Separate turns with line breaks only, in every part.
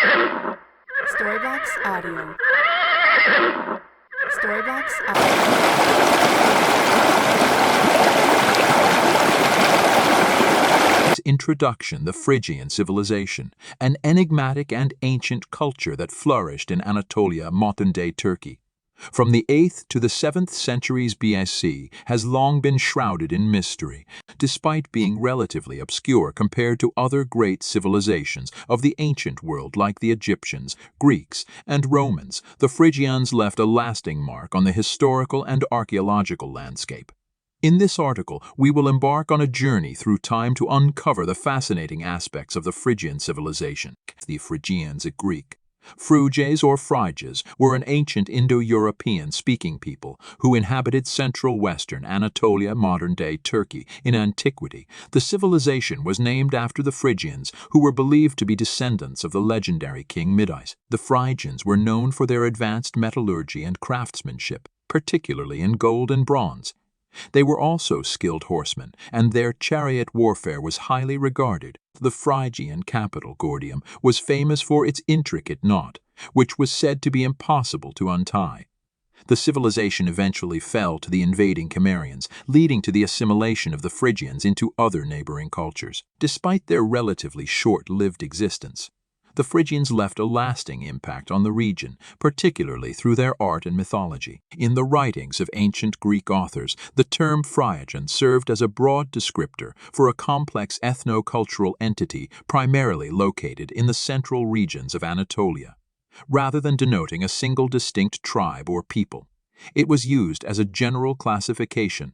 Storybox Audio. Storybox Audio.
Introduction: the Phrygian Civilization, an enigmatic and ancient culture that flourished in Anatolia, modern-day Turkey. From the 8th to the 7th centuries BC has long been shrouded in mystery, despite being relatively obscure compared to other great civilizations of the ancient world like the Egyptians, Greeks, and Romans. The Phrygians left a lasting mark on the historical and archaeological landscape. In this article, we will embark on a journey through time to uncover the fascinating aspects of the Phrygian civilization. The Phrygians, a Greek. Phryges or Phrygias were an ancient Indo-European speaking people who inhabited central western Anatolia, modern-day Turkey. In antiquity, the civilization was named after the Phrygians, who were believed to be descendants of the legendary king Midas. The Phrygians were known for their advanced metallurgy and craftsmanship, particularly in gold and bronze. They were also skilled horsemen, and their chariot warfare was highly regarded. The Phrygian capital, Gordium, was famous for its intricate knot, which was said to be impossible to untie. The civilization eventually fell to the invading Cimmerians, leading to the assimilation of the Phrygians into other neighboring cultures. Despite their relatively short-lived existence, the Phrygians left a lasting impact on the region, particularly through their art and mythology. In the writings of ancient Greek authors, the term Phrygian served as a broad descriptor for a complex ethno-cultural entity primarily located in the central regions of Anatolia. Rather than denoting a single distinct tribe or people, it was used as a general classification.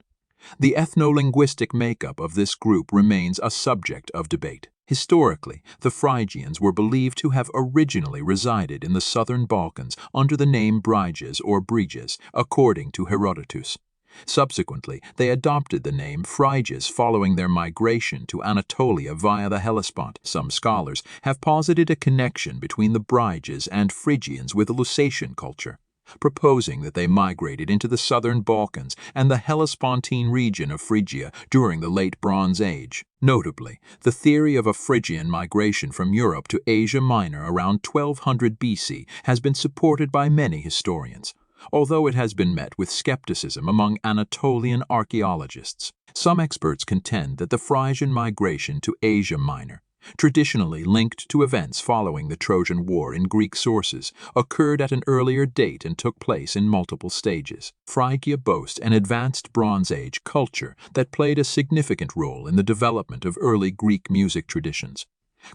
The ethno-linguistic makeup of this group remains a subject of debate. Historically, the Phrygians were believed to have originally resided in the southern Balkans under the name Phrygias or Phrygias, according to Herodotus. Subsequently, they adopted the name Phrygias following their migration to Anatolia via the Hellespont. Some scholars have posited a connection between the Phrygians and Phrygians with the Lusatian culture, proposing that they migrated into the southern Balkans and the Hellespontine region of Phrygia during the Late Bronze Age. Notably, the theory of a Phrygian migration from Europe to Asia Minor around 1200 BC has been supported by many historians, although it has been met with skepticism among Anatolian archaeologists. Some experts contend that the Phrygian migration to Asia Minor, traditionally linked to events following the Trojan War in Greek sources, occurred at an earlier date and took place in multiple stages. Phrygia boasts an advanced Bronze Age culture that played a significant role in the development of early Greek music traditions.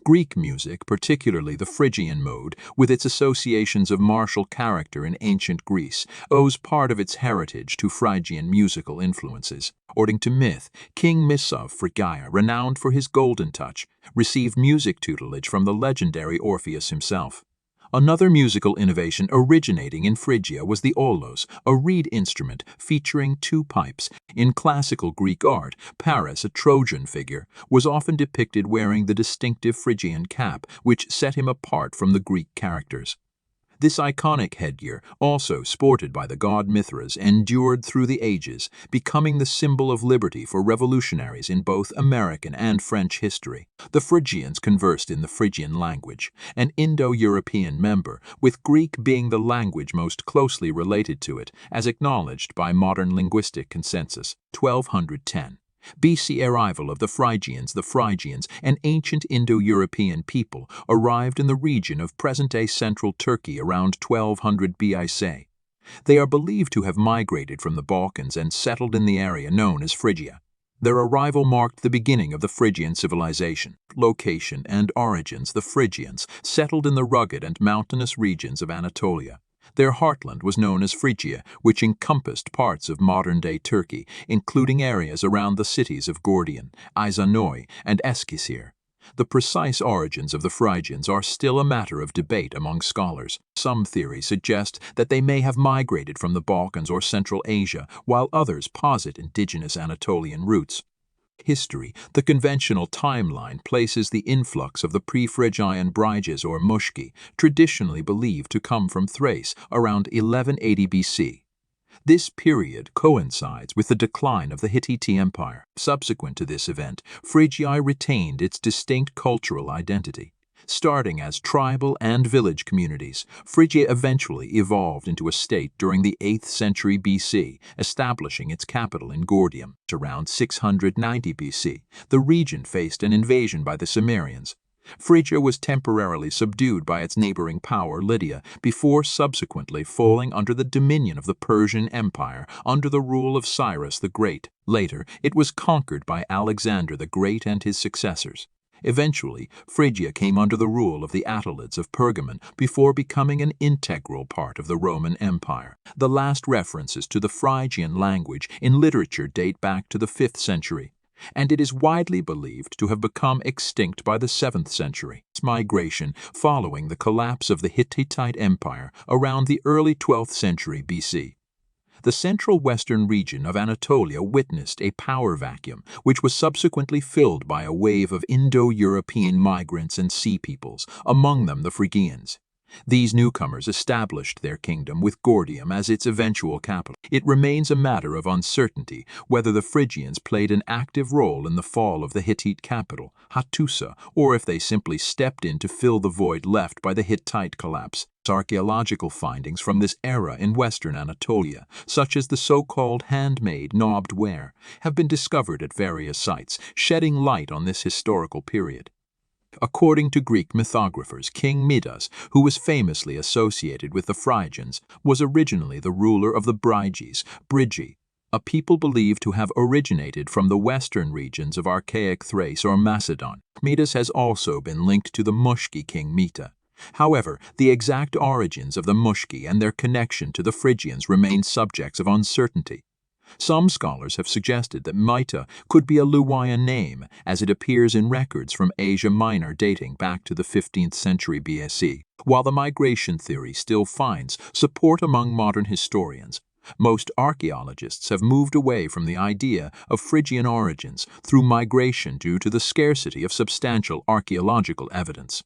Greek music, particularly the Phrygian mode, with its associations of martial character in ancient Greece, owes part of its heritage to Phrygian musical influences. According to myth, King Midas of Phrygia, renowned for his golden touch, received music tutelage from the legendary Orpheus himself. Another musical innovation originating in Phrygia was the aulos, a reed instrument featuring two pipes. In classical Greek art, Paris, a Trojan figure, was often depicted wearing the distinctive Phrygian cap, which set him apart from the Greek characters. This iconic headgear, also sported by the god Mithras, endured through the ages, becoming the symbol of liberty for revolutionaries in both American and French history. The Phrygians conversed in the Phrygian language, an Indo-European member, with Greek being the language most closely related to it, as acknowledged by modern linguistic consensus. 1210. BC arrival of the Phrygians. The Phrygians, an ancient Indo-European people, arrived in the region of present-day central Turkey around 1200 BC. They are believed to have migrated from the Balkans and settled in the area known as Phrygia. Their arrival marked the beginning of the Phrygian civilization. Location and origins. The Phrygians settled in the rugged and mountainous regions of Anatolia. Their heartland was known as Phrygia, which encompassed parts of modern-day Turkey, including areas around the cities of Gordium, Izanoi, and Eskişehir. The precise origins of the Phrygians are still a matter of debate among scholars. Some theories suggest that they may have migrated from the Balkans or Central Asia, while others posit indigenous Anatolian roots. History. The conventional timeline places the influx of the pre-Phrygian Phrygias or Mushki, traditionally believed to come from Thrace, around 1180 BC. This period coincides with the decline of the Hittite Empire. Subsequent to this event, Phrygia retained its distinct cultural identity. Starting as tribal and village communities, Phrygia eventually evolved into a state during the 8th century BC, establishing its capital in Gordium. Around 690 BC, the region faced an invasion by the Cimmerians. Phrygia was temporarily subdued by its neighboring power, Lydia, before subsequently falling under the dominion of the Persian Empire under the rule of Cyrus the Great. Later, it was conquered by Alexander the Great and his successors. Eventually, Phrygia came under the rule of the Attalids of Pergamon before becoming an integral part of the Roman Empire. The last references to the Phrygian language in literature date back to the 5th century, and it is widely believed to have become extinct by the 7th century. Its migration following the collapse of the Hittite Empire around the early 12th century BC. The central western region of Anatolia witnessed a power vacuum, which was subsequently filled by a wave of Indo-European migrants and sea peoples, among them the Phrygians. These newcomers established their kingdom with Gordium as its eventual capital. It remains a matter of uncertainty whether the Phrygians played an active role in the fall of the Hittite capital, Hattusa, or if they simply stepped in to fill the void left by the Hittite collapse. Archaeological findings from this era in western Anatolia, such as the so-called handmade knobbed ware, have been discovered at various sites, shedding light on this historical period. According to Greek mythographers, King Midas, who was famously associated with the Phrygians, was originally the ruler of the Phrygi, a people believed to have originated from the western regions of archaic Thrace or Macedon. Midas has also been linked to the Mushki king Mita. However, the exact origins of the Mushki and their connection to the Phrygians remain subjects of uncertainty. Some scholars have suggested that Mita could be a Luwian name, as it appears in records from Asia Minor dating back to the 15th century BC. While the migration theory still finds support among modern historians, most archaeologists have moved away from the idea of Phrygian origins through migration due to the scarcity of substantial archaeological evidence.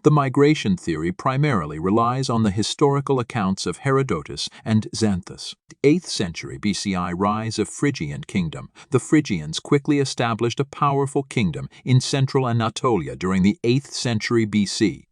The migration theory primarily relies on the historical accounts of Herodotus and Xanthus. The 8th century BCI rise of Phrygian kingdom. The Phrygians quickly established a powerful kingdom in central Anatolia during the 8th century BC.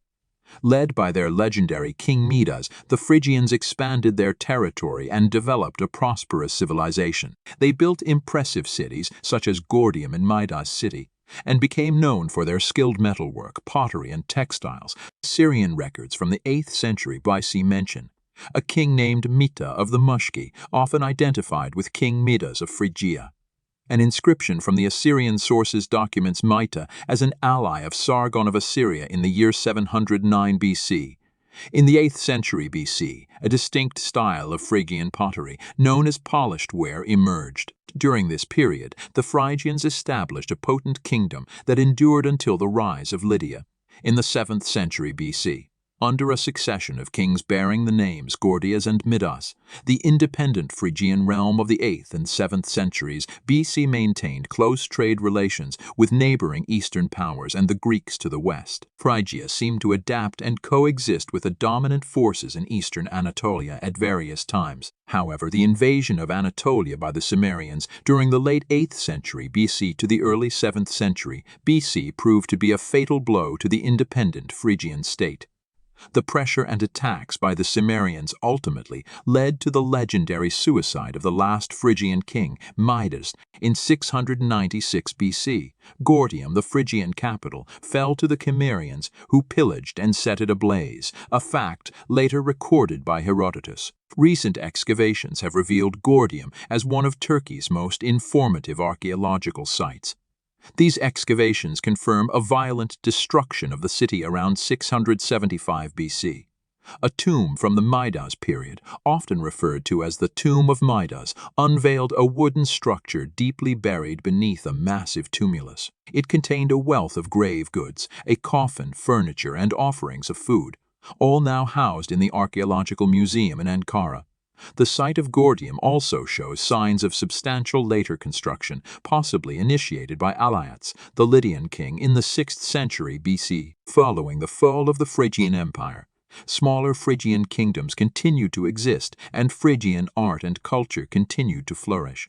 Led by their legendary King Midas, the Phrygians expanded their territory and developed a prosperous civilization. They built impressive cities such as Gordium and Midas city, and became known for their skilled metalwork, pottery, and textiles. Syrian records from the 8th century BC mention a king named Mita of the Mushki, often identified with King Midas of Phrygia. An inscription from the Assyrian sources documents Mita as an ally of Sargon of Assyria in the year 709 BC. In the 8th century BC, a distinct style of Phrygian pottery, known as polished ware, emerged. During this period, the Phrygians established a potent kingdom that endured until the rise of Lydia. In the 7th century BC, under a succession of kings bearing the names Gordias and Midas, the independent Phrygian realm of the 8th and 7th centuries BC maintained close trade relations with neighboring eastern powers and the Greeks to the west. Phrygia seemed to adapt and coexist with the dominant forces in eastern Anatolia at various times. However, the invasion of Anatolia by the Cimmerians during the late 8th century BC to the early 7th century BC proved to be a fatal blow to the independent Phrygian state. The pressure and attacks by the Cimmerians ultimately led to the legendary suicide of the last Phrygian king, Midas, in 696 BC. Gordium, the Phrygian capital, fell to the Cimmerians, who pillaged and set it ablaze, a fact later recorded by Herodotus. Recent excavations have revealed Gordium as one of Turkey's most informative archaeological sites. These excavations confirm a violent destruction of the city around 675 BC. A tomb from the Midas period, often referred to as the Tomb of Midas, unveiled a wooden structure deeply buried beneath a massive tumulus. It contained a wealth of grave goods, a coffin, furniture, and offerings of food, all now housed in the Archaeological Museum in Ankara. The site of Gordium also shows signs of substantial later construction, possibly initiated by Alyattes, the Lydian king, in the 6th century BC. Following the fall of the Phrygian Empire, smaller Phrygian kingdoms continued to exist, and Phrygian art and culture continued to flourish.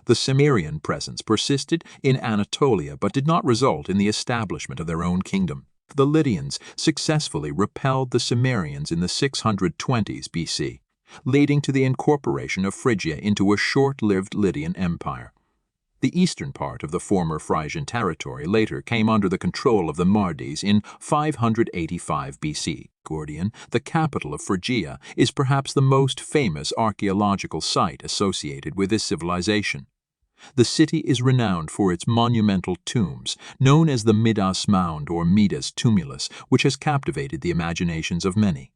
The Cimmerian presence persisted in Anatolia but did not result in the establishment of their own kingdom. The Lydians successfully repelled the Cimmerians in the 620s BC, leading to the incorporation of Phrygia into a short-lived Lydian empire. The eastern part of the former Phrygian territory later came under the control of the Mardes in 585 BC. Gordium, the capital of Phrygia, is perhaps the most famous archaeological site associated with this civilization. The city is renowned for its monumental tombs, known as the Midas Mound or Midas Tumulus, which has captivated the imaginations of many.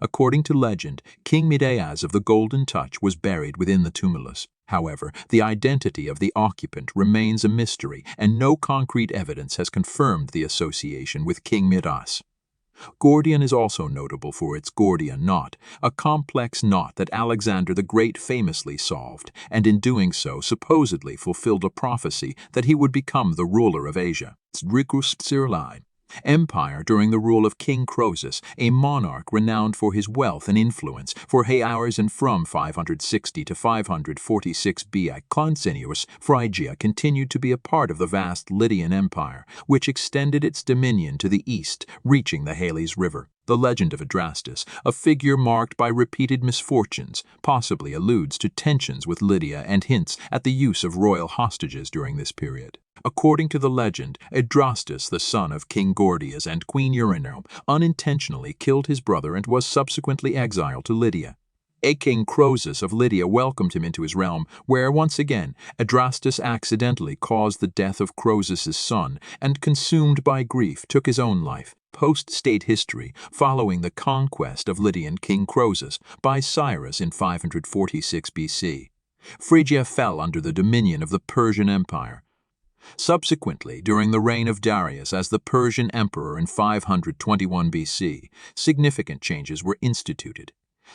According to legend, King Midas of the Golden Touch was buried within the tumulus. However, the identity of the occupant remains a mystery, and no concrete evidence has confirmed the association with King Midas. Gordium is also notable for its Gordian knot, a complex knot that Alexander the Great famously solved, and in doing so supposedly fulfilled a prophecy that he would become the ruler of Asia. Empire during the rule of King Croesus, a monarch renowned for his wealth and influence, for hours and from 560 to 546 BC. Constantinius, Phrygia continued to be a part of the vast Lydian Empire, which extended its dominion to the east, reaching the Halys River. The legend of Adrastus, a figure marked by repeated misfortunes, possibly alludes to tensions with Lydia and hints at the use of royal hostages during this period. According to the legend, Adrastus, the son of King Gordias and Queen Eurynomé, unintentionally killed his brother and was subsequently exiled to Lydia. A King Croesus of Lydia welcomed him into his realm, where, once again, Adrastus accidentally caused the death of Croesus's son and, consumed by grief, took his own life. Post-state history, following the conquest of Lydian King Croesus by Cyrus in 546 BC. Phrygia fell under the dominion of the Persian Empire. Subsequently, during the reign of Darius as the Persian emperor in 521 BC, significant changes were instituted.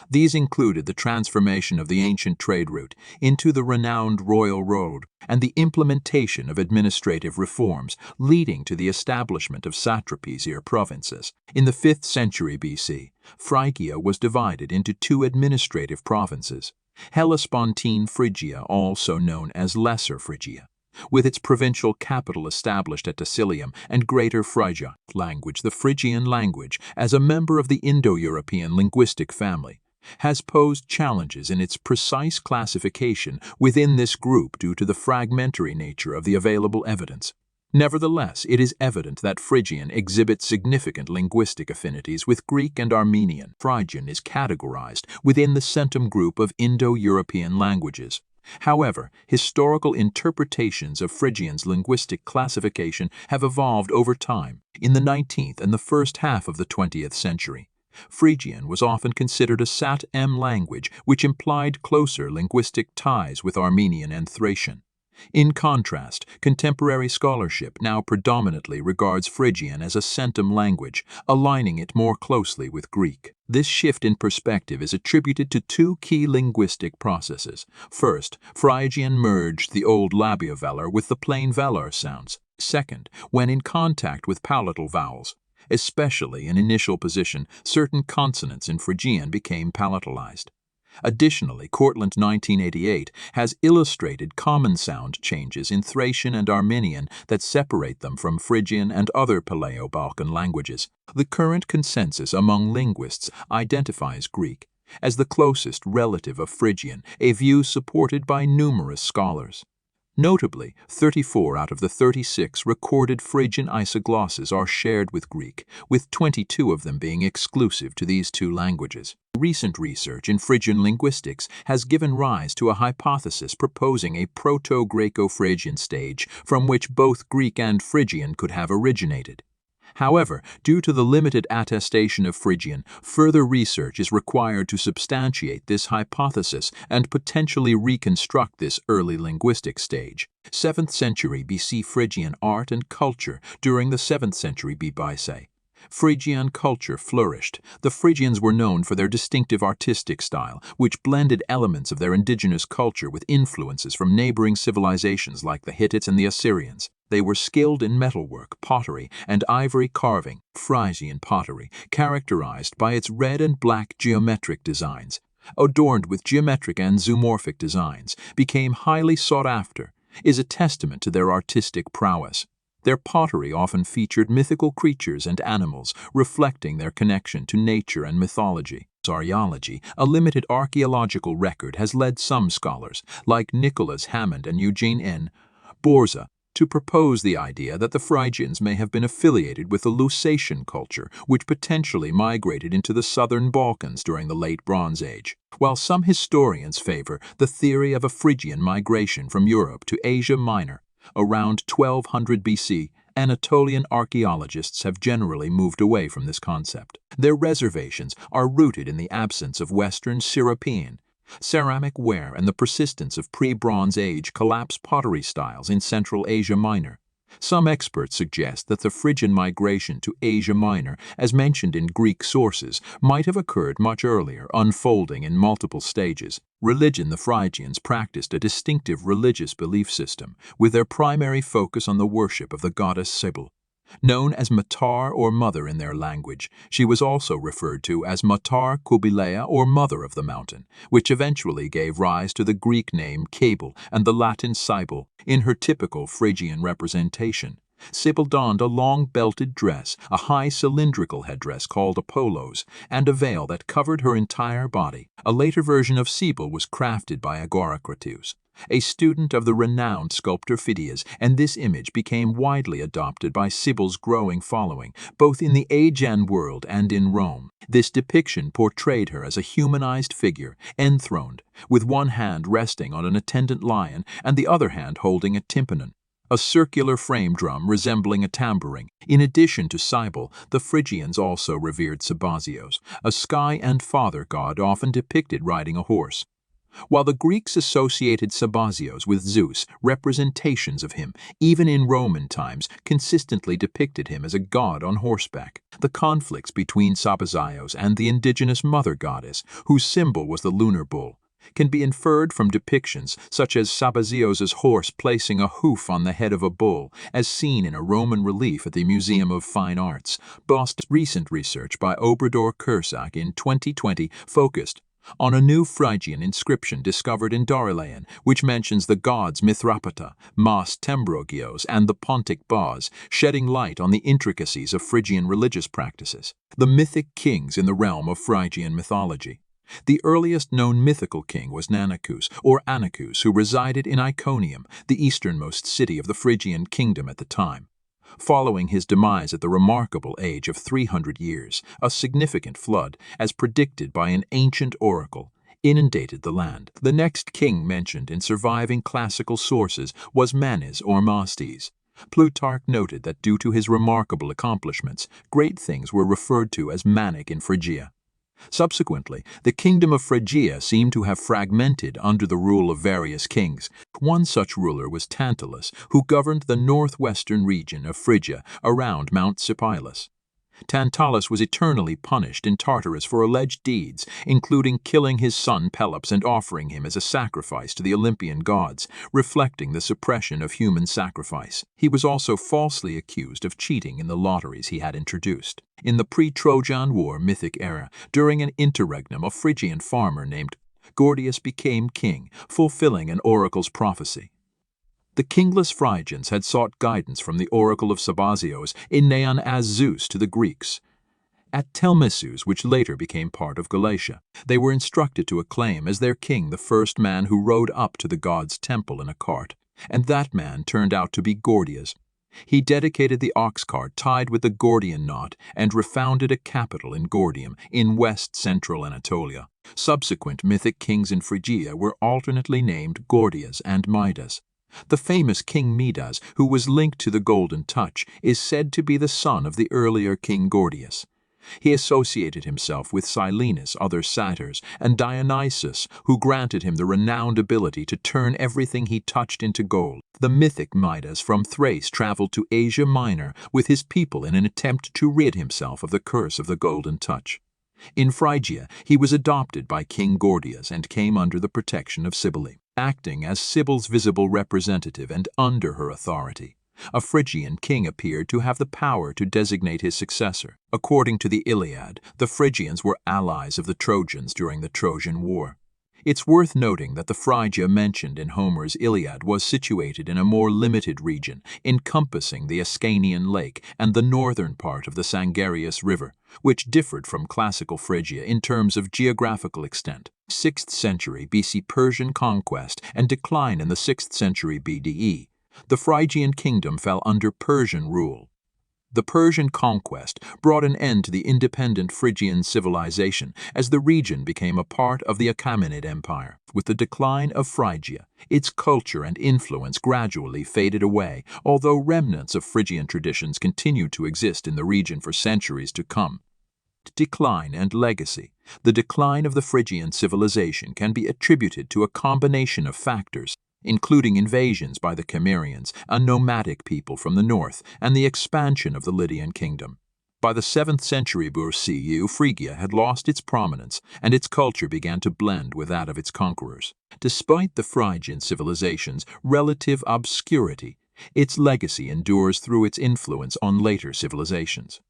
These included the transformation of the ancient trade route into the renowned royal road and the implementation of administrative reforms, leading to the establishment of satrapies or provinces. In the 5th century BC, Phrygia was divided into two administrative provinces: Hellespontine Phrygia, also known as Lesser Phrygia, with its provincial capital established at Tassilium, and Greater Phrygia, the Phrygian language, as a member of the Indo-European linguistic family, has posed challenges in its precise classification within this group due to the fragmentary nature of the available evidence. Nevertheless, it is evident that Phrygian exhibits significant linguistic affinities with Greek and Armenian. Phrygian is categorized within the centum group of Indo-European languages. However, historical interpretations of Phrygian's linguistic classification have evolved over time. In the 19th and the first half of the 20th century, Phrygian was often considered a Sat-M language, which implied closer linguistic ties with Armenian and Thracian. In contrast, contemporary scholarship now predominantly regards Phrygian as a centum language, aligning it more closely with Greek. This shift in perspective is attributed to two key linguistic processes. First, Phrygian merged the old labiovelar with the plain velar sounds. Second, when in contact with palatal vowels, especially in initial position, certain consonants in Phrygian became palatalized. Additionally, Cortlandt 1988 has illustrated common sound changes in Thracian and Armenian that separate them from Phrygian and other Paleo-Balkan languages. The current consensus among linguists identifies Greek as the closest relative of Phrygian, a view supported by numerous scholars. Notably, 34 out of the 36 recorded Phrygian isoglosses are shared with Greek, with 22 of them being exclusive to these two languages. Recent research in Phrygian linguistics has given rise to a hypothesis proposing a Proto-Greco-Phrygian stage from which both Greek and Phrygian could have originated. However, due to the limited attestation of Phrygian, further research is required to substantiate this hypothesis and potentially reconstruct this early linguistic stage. 7th century BC Phrygian art and culture during the 7th century BC. Phrygian culture flourished. The Phrygians were known for their distinctive artistic style, which blended elements of their indigenous culture with influences from neighboring civilizations like the Hittites and the Assyrians. They were skilled in metalwork, pottery, and ivory carving. Phrygian pottery, characterized by its red and black geometric designs, adorned with geometric and zoomorphic designs, became highly sought after, is a testament to their artistic prowess. Their pottery often featured mythical creatures and animals, reflecting their connection to nature and mythology. Archaeology, a limited archaeological record, has led some scholars, like Nicholas Hammond and Eugene N. Borza, to propose the idea that the Phrygians may have been affiliated with the Lusatian culture, which potentially migrated into the southern Balkans during the Late Bronze Age. While some historians favor the theory of a Phrygian migration from Europe to Asia Minor around 1200 BC, Anatolian archaeologists have generally moved away from this concept. Their reservations are rooted in the absence of Western European ceramic ware and the persistence of pre-Bronze Age collapsed pottery styles in Central Asia Minor. Some experts suggest that the Phrygian migration to Asia Minor, as mentioned in Greek sources, might have occurred much earlier, unfolding in multiple stages. Religion: the Phrygians practiced a distinctive religious belief system, with their primary focus on the worship of the goddess Cybele. Known as Matar or Mother in their language, she was also referred to as Matar Kubilea or Mother of the Mountain, which eventually gave rise to the Greek name Cybele and the Latin Cybele in her typical Phrygian representation. Cybele donned a long belted dress, a high cylindrical headdress called a polos, and a veil that covered her entire body. A later version of Cybele was crafted by Agoracrates, a student of the renowned sculptor Phidias, and this image became widely adopted by Cybele's growing following, both in the Aegean world and in Rome. This depiction portrayed her as a humanized figure, enthroned, with one hand resting on an attendant lion and the other hand holding a tympanum, a circular frame drum resembling a tambourine. In addition to Cybele, the Phrygians also revered Sabazios, a sky and father god often depicted riding a horse. While the Greeks associated Sabazios with Zeus, representations of him, even in Roman times, consistently depicted him as a god on horseback. The conflicts between Sabazios and the indigenous mother goddess, whose symbol was the lunar bull, can be inferred from depictions such as Sabazios' horse placing a hoof on the head of a bull, as seen in a Roman relief at the Museum of Fine Arts. Boston's recent research by Obrador Kursak in 2020 focused on a new Phrygian inscription discovered in Dorilayan, which mentions the gods Mithrapata, Mas Tembrogios, and the Pontic Bos, shedding light on the intricacies of Phrygian religious practices. The mythic kings in the realm of Phrygian mythology. The earliest known mythical king was Nanacus, or Anacus, who resided in Iconium, the easternmost city of the Phrygian kingdom at the time. Following his demise at the remarkable age of 300 years, a significant flood, as predicted by an ancient oracle, inundated the land. The next king mentioned in surviving classical sources was Manes or Mastes. Plutarch noted that due to his remarkable accomplishments, great things were referred to as Manic in Phrygia. Subsequently, the kingdom of Phrygia seemed to have fragmented under the rule of various kings. One such ruler was Tantalus, who governed the northwestern region of Phrygia around Mount Sipylus. Tantalus was eternally punished in Tartarus for alleged deeds, including killing his son Pelops and offering him as a sacrifice to the Olympian gods, reflecting the suppression of human sacrifice. He was also falsely accused of cheating in the lotteries he had introduced. In the pre-Trojan War Mythic era, during an interregnum, a Phrygian farmer named Gordias became king, fulfilling an oracle's prophecy. The kingless Phrygians had sought guidance from the oracle of Sabazios in Neon as Zeus to the Greeks. At Telmissus, which later became part of Galatia, they were instructed to acclaim as their king the first man who rode up to the god's temple in a cart, and that man turned out to be Gordias. He dedicated the ox cart tied with the Gordian knot and refounded a capital in Gordium, in west-central Anatolia. Subsequent mythic kings in Phrygia were alternately named Gordias and Midas. The famous King Midas, who was linked to the Golden Touch, is said to be the son of the earlier King Gordias. He associated himself with Silenus, other satyrs, and Dionysus, who granted him the renowned ability to turn everything he touched into gold. The mythic Midas from Thrace traveled to Asia Minor with his people in an attempt to rid himself of the curse of the Golden Touch. In Phrygia, he was adopted by King Gordias and came under the protection of Cybele, acting as Cybele's visible representative and under her authority. A Phrygian king appeared to have the power to designate his successor. According to the Iliad, the Phrygians were allies of the Trojans during the Trojan War. It's worth noting that the Phrygia mentioned in Homer's Iliad was situated in a more limited region, encompassing the Ascanian Lake and the northern part of the Sangarius River, which differed from classical Phrygia in terms of geographical extent. 6th century BC Persian conquest and decline in the 6th century BDE. The Phrygian kingdom fell under Persian rule. The Persian conquest brought an end to the independent Phrygian civilization as the region became a part of the Achaemenid Empire. With the decline of Phrygia, its culture and influence gradually faded away, although remnants of Phrygian traditions continued to exist in the region for centuries to come. Decline and legacy. The decline of the Phrygian civilization can be attributed to a combination of factors, including invasions by the Cimmerians, a nomadic people from the north, and the expansion of the Lydian kingdom. By the 7th century BC, Phrygia had lost its prominence, and its culture began to blend with that of its conquerors. Despite the Phrygian civilization's relative obscurity, its legacy endures through its influence on later civilizations.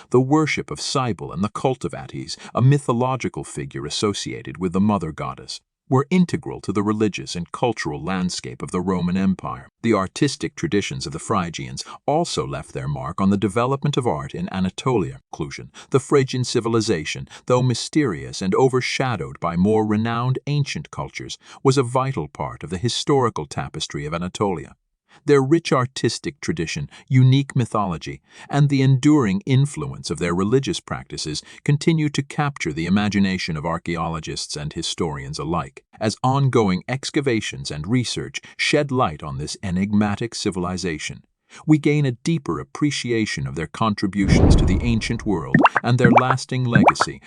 The worship of Cybele and the cult of Attis, a mythological figure associated with the mother goddess, were integral to the religious and cultural landscape of the Roman Empire. The artistic traditions of the Phrygians also left their mark on the development of art in Anatolia. Conclusion: the Phrygian civilization, though mysterious and overshadowed by more renowned ancient cultures, was a vital part of the historical tapestry of Anatolia. Their rich artistic tradition, unique mythology, and the enduring influence of their religious practices continue to capture the imagination of archaeologists and historians alike. As ongoing excavations and research shed light on this enigmatic civilization, we gain a deeper appreciation of their contributions to the ancient world and their lasting legacy.